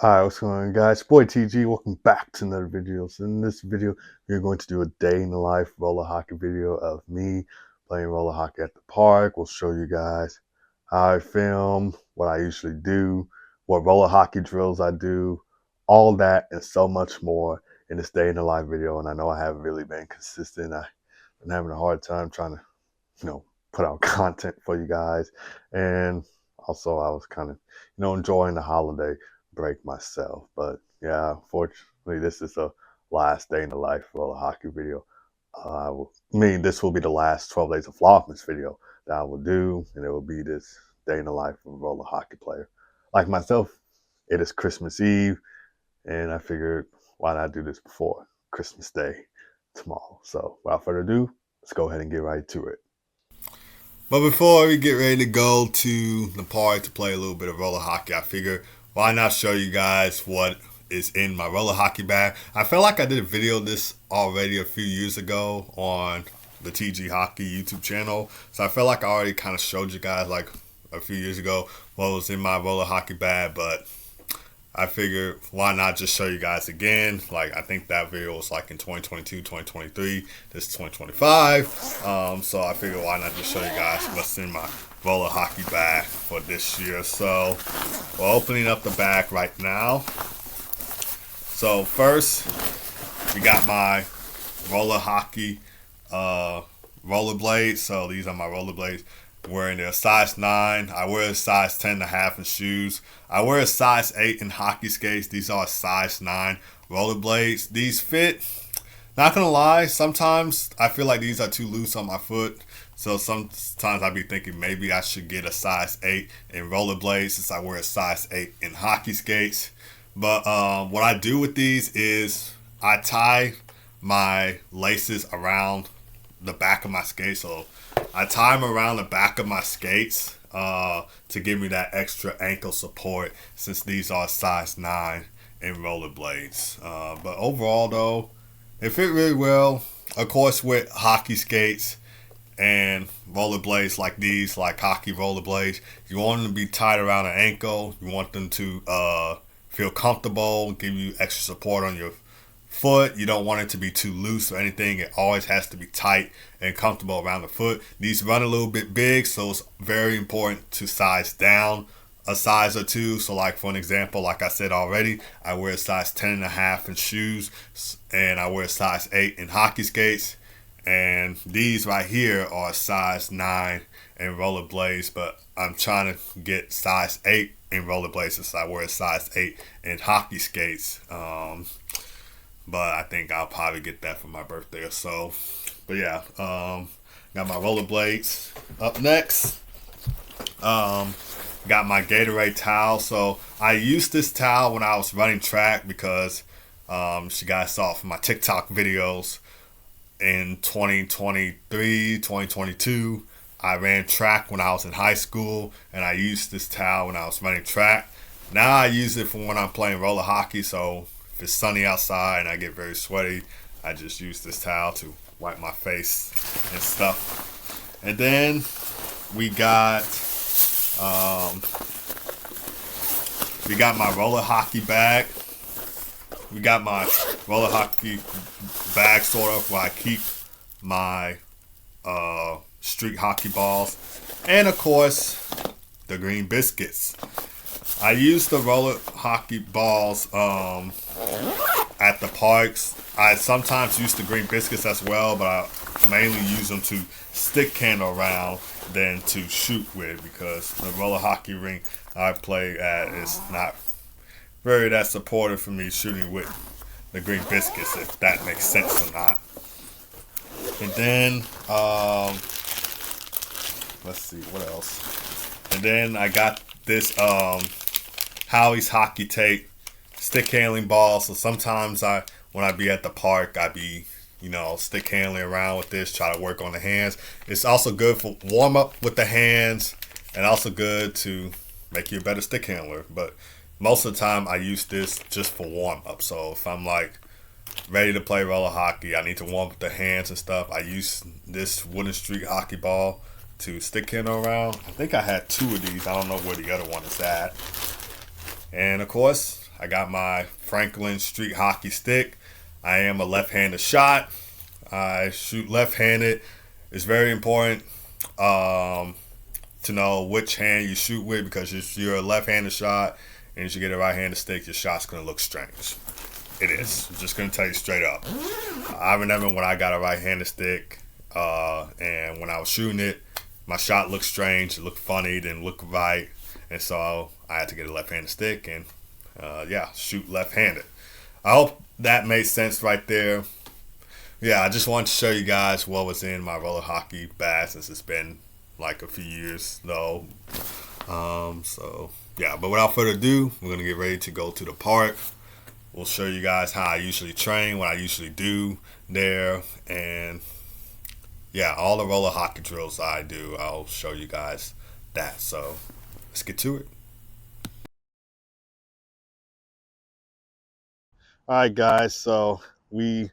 Alright, what's going on, guys? It's your boy TG. Welcome back to another video. So in this video, we're going to do a day in the life roller hockey video of me playing roller hockey at the park. We'll show you guys how I film, what I usually do, what roller hockey drills I do, all that and so much more in this day in the life video. And I know I haven't really been consistent. I've been having a hard time trying to, put out content for you guys. And also I was kind of, enjoying the holiday break myself. But yeah, fortunately, this is the last day in the life roller hockey video. This will be the last 12 days of vlogmas video that I will do, and it will be this day in the life of a roller hockey player. Like myself, it is Christmas Eve, and I figured why not do this before Christmas Day tomorrow. So without further ado, let's go ahead and get right to it. But before we get ready to go to the park to play a little bit of roller hockey, I figure why not show you guys what is in my roller hockey bag. I felt like I did a video of this already a few years ago on the TG Hockey YouTube channel. So I felt like I already kind of showed you guys like a few years ago what was in my roller hockey bag, but I figured why not just show you guys again. Like I think that video was like in 2022, 2023, this is 2025. So I figured why not just show you guys what's in my roller hockey bag for this year. So we're opening up the bag right now. So first we got my roller hockey rollerblades. So these are my rollerblades. Wearing a size 9. I wear a size 10.5 in shoes. I wear a size 8 in hockey skates. These are size 9 rollerblades. These fit. Not gonna lie, sometimes I feel like these are too loose on my foot. So sometimes I be thinking maybe I should get a size 8 in rollerblades since I wear a size 8 in hockey skates. But what I do with these is I tie my laces around the back of my skates. So I tie them around the back of my skates to give me that extra ankle support since these are size 9 in rollerblades. But overall though, they fit really well. Of course with hockey skates and rollerblades like these, like hockey rollerblades, you want them to be tied around the ankle. You want them to feel comfortable, give you extra support on your foot. You don't want it to be too loose or anything. It always has to be tight and comfortable around the foot. These run a little bit big, so it's very important to size down a size or two. So like for an example, like I said already, I wear a size 10.5 in shoes and I wear a size 8 in hockey skates. And these right here are size 9 in rollerblades, but I'm trying to get size 8 in rollerblades since I wear a size 8 in hockey skates. But I think I'll probably get that for my birthday or so. But yeah, got my rollerblades up next. Got my Gatorade towel. So I used this towel when I was running track because you guys saw from my TikTok videos in 2023, 2022. I ran track when I was in high school, and I used this towel when I was running track. Now I use it for when I'm playing roller hockey. So if it's sunny outside and I get very sweaty, I just use this towel to wipe my face and stuff. And then we got my roller hockey bag. We got my roller hockey bag sort of where I keep my street hockey balls, and of course the green biscuits. I use the roller hockey balls at the parks. I sometimes use the green biscuits as well, but I mainly use them to stick handle around than to shoot with because the roller hockey rink I play at is not very that supportive for me shooting with the green biscuits, if that makes sense or not. And then let's see what else. And then I got this Howie's hockey tape stick handling ball. So sometimes when I be at the park, I be stick handling around with this, try to work on the hands. It's also good for warm up with the hands and also good to make you a better stick handler. But most of the time I use this just for warm up. So if I'm like ready to play roller hockey, I need to warm up the hands and stuff, I use this wooden street hockey ball to stick handle around. I think I had 2 of these. I don't know where the other one is at. And of course, I got my Franklin Street Hockey stick. I am a left-handed shot. I shoot left-handed. It's very important um, to know which hand you shoot with, because if you're a left-handed shot and you get a right-handed stick, your shot's gonna look strange. It is. I'm just gonna tell you straight up. I remember when I got a right-handed stick, and when I was shooting it, my shot looked strange. It looked funny. Didn't look right, and so I had to get a left-handed stick and yeah, shoot left-handed. I hope that made sense right there. Yeah, I just wanted to show you guys what was in my roller hockey bag, since it's been like a few years though. So yeah, but without further ado, we're gonna get ready to go to the park. We'll show you guys how I usually train, what I usually do there, and yeah, all the roller hockey drills I do, I'll show you guys that. So let's get to it. All right, guys, so we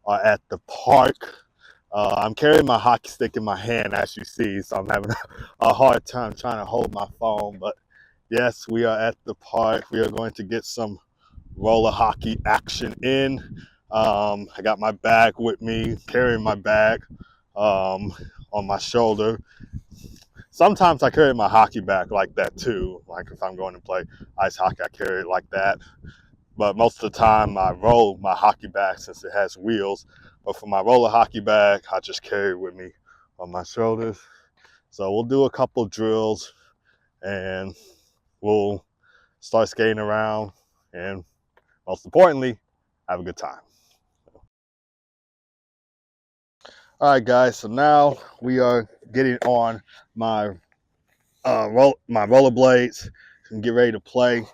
are at the park. I'm carrying my hockey stick in my hand, as you see, so I'm having a hard time trying to hold my phone. But yes, we are at the park. We are going to get some roller hockey action in. I got my bag with me, carrying my bag on my shoulder. Sometimes I carry my hockey bag like that too. Like if I'm going to play ice hockey, I carry it like that. But most of the time I roll my hockey bag since it has wheels. But for my roller hockey bag, I just carry it with me on my shoulders. So we'll do a couple drills and we'll start skating around and most importantly, have a good time. All right, guys, so now we are getting on my my rollerblades and get ready to play.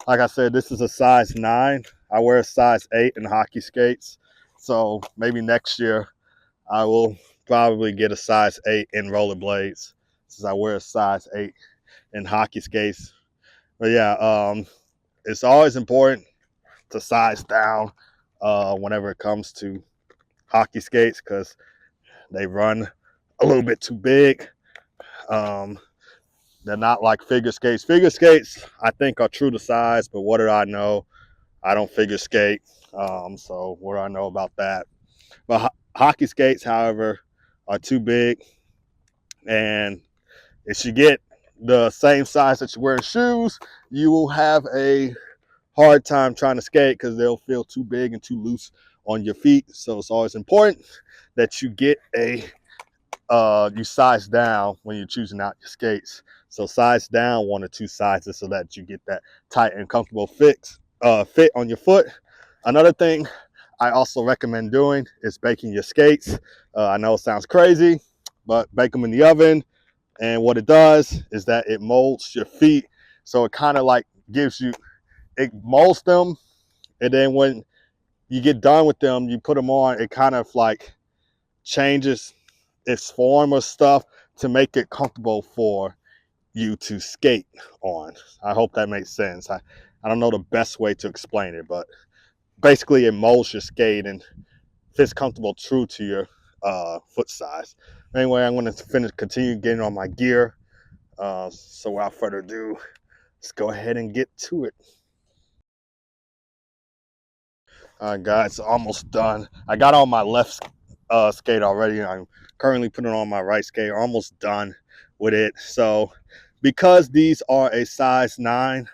Like I said, this is a size 9. I wear a size 8 in hockey skates. So maybe next year I will probably get a size 8 in rollerblades since I wear a size 8 in hockey skates. But yeah, it's always important to size down whenever it comes to hockey skates because they run a little bit too big. Um, they're not like figure skates. Figure skates, I think, are true to size, but what do I know? I don't figure skate, so what do I know about that? But hockey skates, however, are too big, and if you get the same size that you wear in shoes, you will have a hard time trying to skate because they'll feel too big and too loose on your feet. So it's always important that you get you size down when you're choosing out your skates. So size down 1 or 2 sizes so that you get that tight and comfortable fit on your foot. Another thing I also recommend doing is baking your skates. I know it sounds crazy, but bake them in the oven. And what it does is that it molds your feet. So it kind of like it molds them. And then when you get done with them, you put them on, it kind of like changes its form or stuff to make it comfortable for you to skate on. I hope that makes sense. I don't know the best way to explain it, but basically it molds your skate and fits comfortable true to your foot size. Anyway, I'm going to continue getting on my gear. So without further ado, let's go ahead and get to it. All right, guys, almost done. I got on my left skate already. I'm currently putting on my right skate. Almost done with it. So because these are a size 9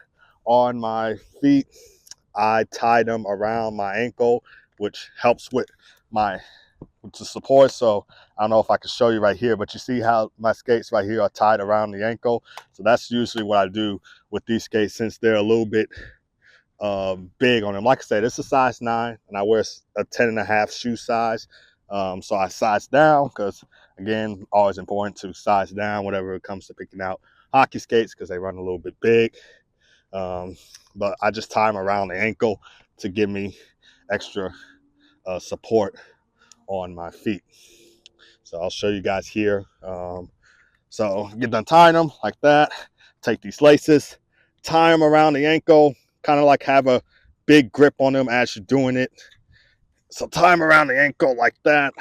on my feet, I tie them around my ankle, which helps with the support. So I don't know if I can show you right here, but you see how my skates right here are tied around the ankle. So that's usually what I do with these skates since they're a little bit big on them. Like I said, it's a size 9 and I wear a 10.5 shoe size. So I size down because, again, always important to size down whenever it comes to picking out hockey skates because they run a little bit big. But I just tie them around the ankle to give me extra support on my feet. So I'll show you guys here. So get done tying them like that. Take these laces, tie them around the ankle, kind of like have a big grip on them as you're doing it. So tie them around the ankle like that.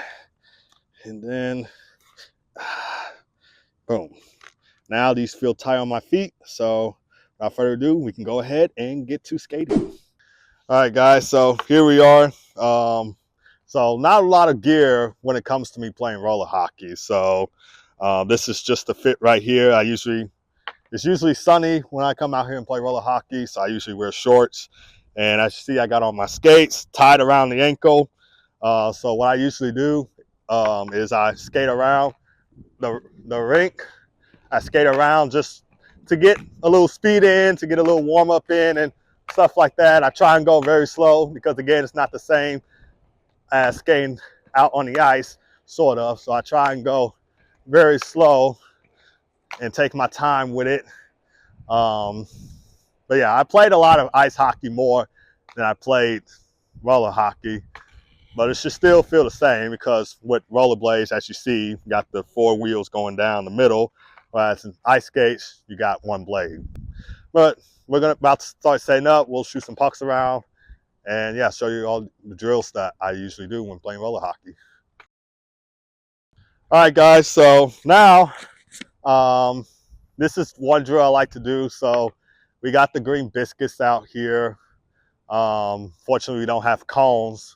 And then, boom. Now these feel tight on my feet. So without further ado, we can go ahead and get to skating. All right, guys, so here we are. So not a lot of gear when it comes to me playing roller hockey. So this is just the fit right here. It's usually sunny when I come out here and play roller hockey, so I usually wear shorts. And as you see, I got on my skates tied around the ankle. So what I usually do is I skate around the rink. I skate around just to get a little speed in, to get a little warm up in and stuff like that. I try and go very slow because, again, it's not the same as skating out on the ice, sort of. So I try and go very slow and take my time with it. But yeah, I played a lot of ice hockey more than I played roller hockey. But it should still feel the same because with rollerblades, as you see, you got the 4 wheels going down the middle, whereas in ice skates, you got 1 blade. But we're about to start setting up. We'll shoot some pucks around and yeah, show you all the drills that I usually do when playing roller hockey. All right, guys, so now this is one drill I like to do. So we got the green biscuits out here. Fortunately, we don't have cones.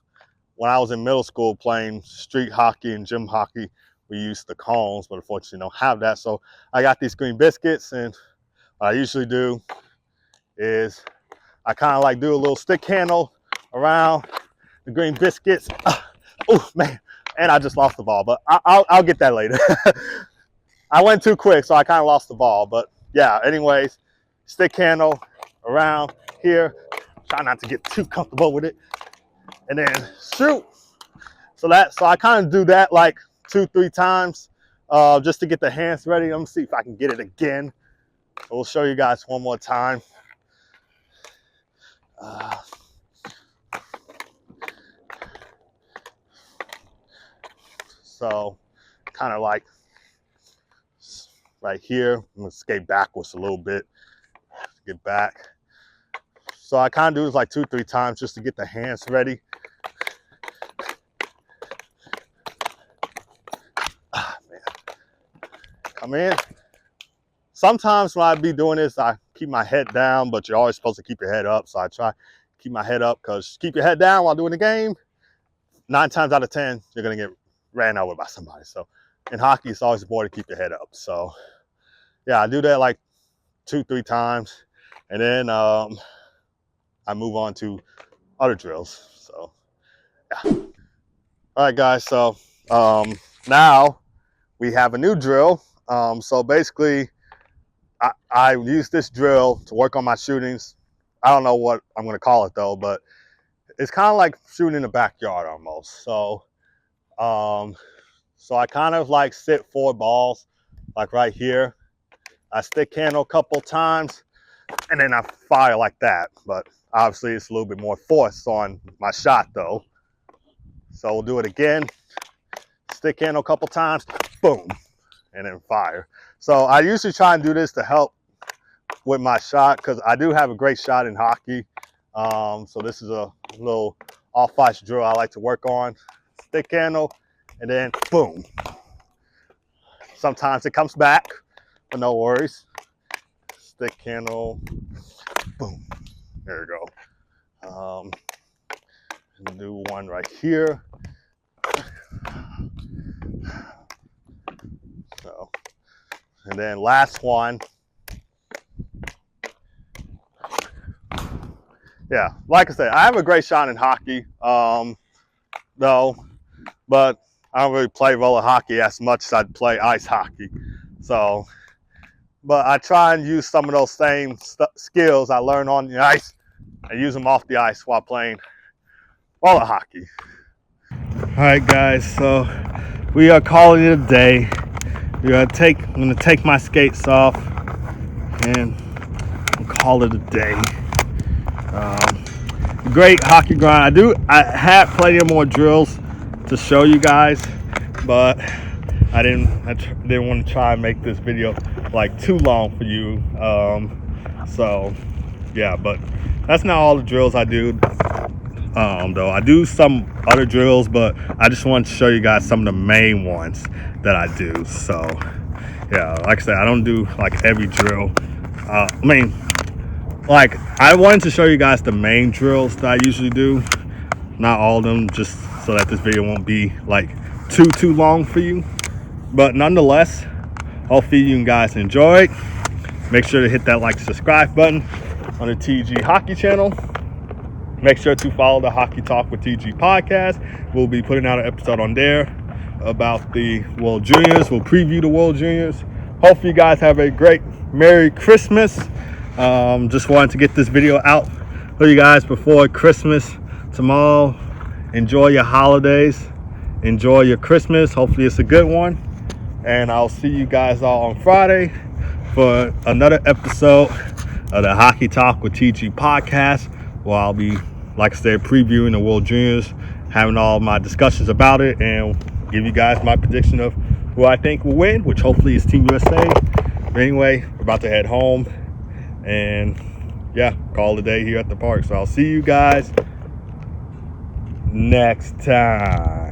When I was in middle school playing street hockey and gym hockey, we used the cones, but unfortunately don't have that. So I got these green biscuits, and what I usually do is I kind of like do a little stick handle around the green biscuits. Oh man, and I just lost the ball, but I'll get that later. I went too quick, so I kind of lost the ball. But yeah, anyways, stick handle around here. Try not to get too comfortable with it. And then shoot. So I kind of do that like 2-3 times just to get the hands ready. Let me see if I can get it again. So we'll show you guys one more time. So kind of like right here. I'm gonna skate backwards a little bit to get back. So I kind of do this like 2-3 times just to get the hands ready. Man. Come in. Sometimes when I be doing this, I keep my head down, but you're always supposed to keep your head up. So I try to keep my head up because keep your head down while doing the game, 9 times out of 10, you're going to get ran over by somebody. So in hockey, it's always important to keep your head up. So yeah, I do that like 2-3 times. And then I move on to other drills. So yeah. All right, guys. So now we have a new drill. So basically, I use this drill to work on my shootings. I don't know what I'm going to call it though, but it's kind of like shooting in the backyard almost. So I kind of like sit 4 balls, like right here. I stick handle a couple times, and then I fire like that. But obviously, it's a little bit more force on my shot though. So we'll do it again. Stick handle a couple times, boom, and then fire. So I usually try and do this to help with my shot because I do have a great shot in hockey. So this is a little off-ice drill I like to work on. Stick handle, and then boom. Sometimes it comes back, but no worries. Stick handle, boom. There we go. And do one right here. So, and then last one. Yeah, like I said, I have a great shot in hockey, though, but I don't really play roller hockey as much as I'd play ice hockey. So, but I try and use some of those same skills I learned on the ice and use them off the ice while playing roller hockey. All right, guys, so we are calling it a day. I'm gonna take my skates off and call it a day. Great hockey grind. I had plenty of more drills to show you guys, but I didn't want to try and make this video like too long for you. So yeah, but that's not all the drills I do. Though I do some other drills, but I just wanted to show you guys some of the main ones that I do. So yeah, like I said, I don't do like every drill. like, I wanted to show you guys the main drills that I usually do, not all of them, just so that this video won't be like too long for you. But nonetheless, hopefully you guys enjoyed. Make sure to hit that like, subscribe button on the TG Hockey channel. Make sure to follow the Hockey Talk with TG podcast. We'll be putting out an episode on there about the World Juniors. We'll preview the World Juniors. Hopefully you guys have a great Merry Christmas. Just wanted to get this video out for you guys before Christmas tomorrow. Enjoy your holidays. Enjoy your Christmas. Hopefully it's a good one. And I'll see you guys all on Friday for another episode of the Hockey Talk with TG podcast, where I'll be, like I said, previewing the World Juniors, having all my discussions about it, and give you guys my prediction of who I think will win, which hopefully is Team USA. But anyway, we're about to head home, and yeah, call it a day here at the park. So I'll see you guys next time.